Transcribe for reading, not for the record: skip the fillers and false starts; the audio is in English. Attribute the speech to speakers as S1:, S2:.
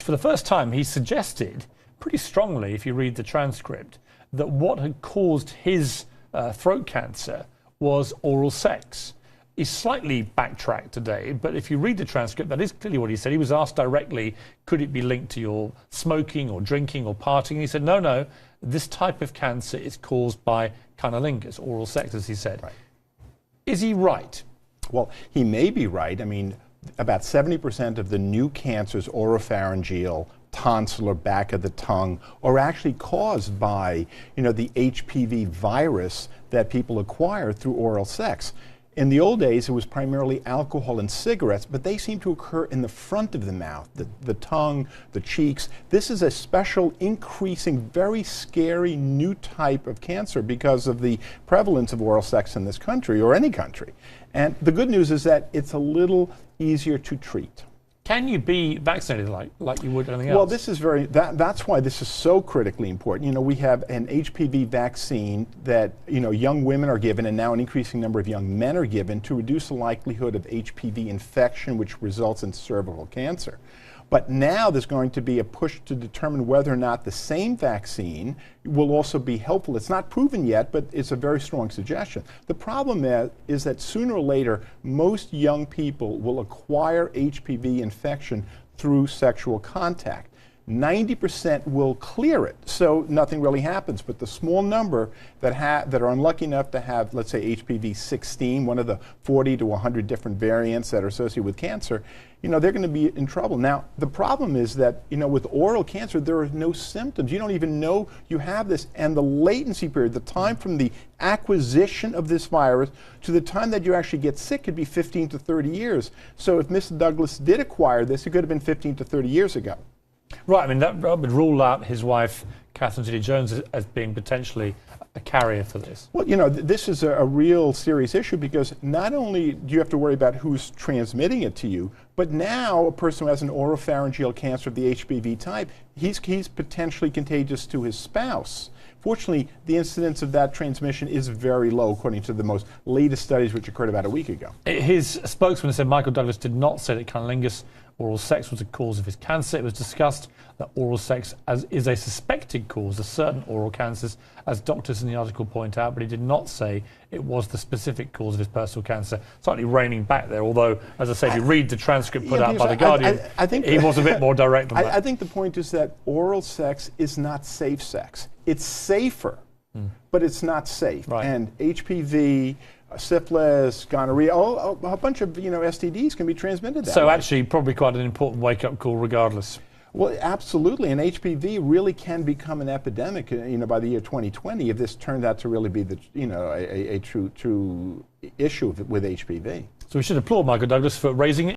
S1: for the first time, he suggested pretty strongly, if you read the transcript, that what had caused his throat cancer was oral sex. He's slightly backtracked today, but if you read the transcript, that is clearly what he said. He was asked directly, could it be linked to your smoking or drinking or partying? And he said, no, this type of cancer is caused by cunnilingus, oral sex, as he said.
S2: Right.
S1: Is he right?
S2: Well, he may be right. I mean, about 70% of the new cancers, oropharyngeal, tonsillar, back of the tongue, are actually caused by, the HPV virus that people acquire through oral sex. In the old days, it was primarily alcohol and cigarettes, but they seem to occur in the front of the mouth, the tongue, the cheeks. This is a special, increasing, very scary new type of cancer because of the prevalence of oral sex in this country, or any country. And the good news is that it's a little easier to treat.
S1: Can you be vaccinated like you would anything else?
S2: Well, this is that's why this is so critically important. We have an HPV vaccine that, young women are given, and now an increasing number of young men are given to reduce the likelihood of HPV infection, which results in cervical cancer. But now there's going to be a push to determine whether or not the same vaccine will also be helpful. It's not proven yet, but it's a very strong suggestion. The problem is that sooner or later, most young people will acquire HPV infection through sexual contact. 90% will clear it, so nothing really happens. But the small number that are unlucky enough to have, let's say, HPV 16, one of the 40 to 100 different variants that are associated with cancer, they're going to be in trouble. Now, the problem is that, with oral cancer, there are no symptoms. You don't even know you have this. And the latency period, the time from the acquisition of this virus to the time that you actually get sick, could be 15 to 30 years. So if Mr. Douglas did acquire this, it could have been 15 to 30 years ago.
S1: Right, I mean, that would rule out his wife, Catherine Zeta-Jones, as being potentially a carrier for this.
S2: Well, this is a real serious issue, because not only do you have to worry about who's transmitting it to you, but now a person who has an oropharyngeal cancer of the HPV type, he's potentially contagious to his spouse. Fortunately, the incidence of that transmission is very low, according to the most latest studies, which occurred about a week ago.
S1: His spokesman said Michael Douglas did not say that cunnilingus, oral sex, was the cause of his cancer. It was discussed that oral sex is a suspected cause of certain oral cancers, as doctors in the article point out, but he did not say it was the specific cause of his personal cancer. Slightly reining back there, although, as I say, if you read the transcript put out by The Guardian,
S2: I think
S1: he was a bit more direct on that.
S2: I think the point is that oral sex is not safe sex. It's safer, but it's not safe.
S1: Right.
S2: And HPV, syphilis, gonorrhea, a bunch of STDs can be transmitted that
S1: So
S2: way.
S1: actually, probably quite an important wake-up call regardless.
S2: Well, absolutely, and HPV really can become an epidemic, by the year 2020, if this turns out to really be a true issue with HPV.
S1: So we should applaud Michael Douglas for raising it.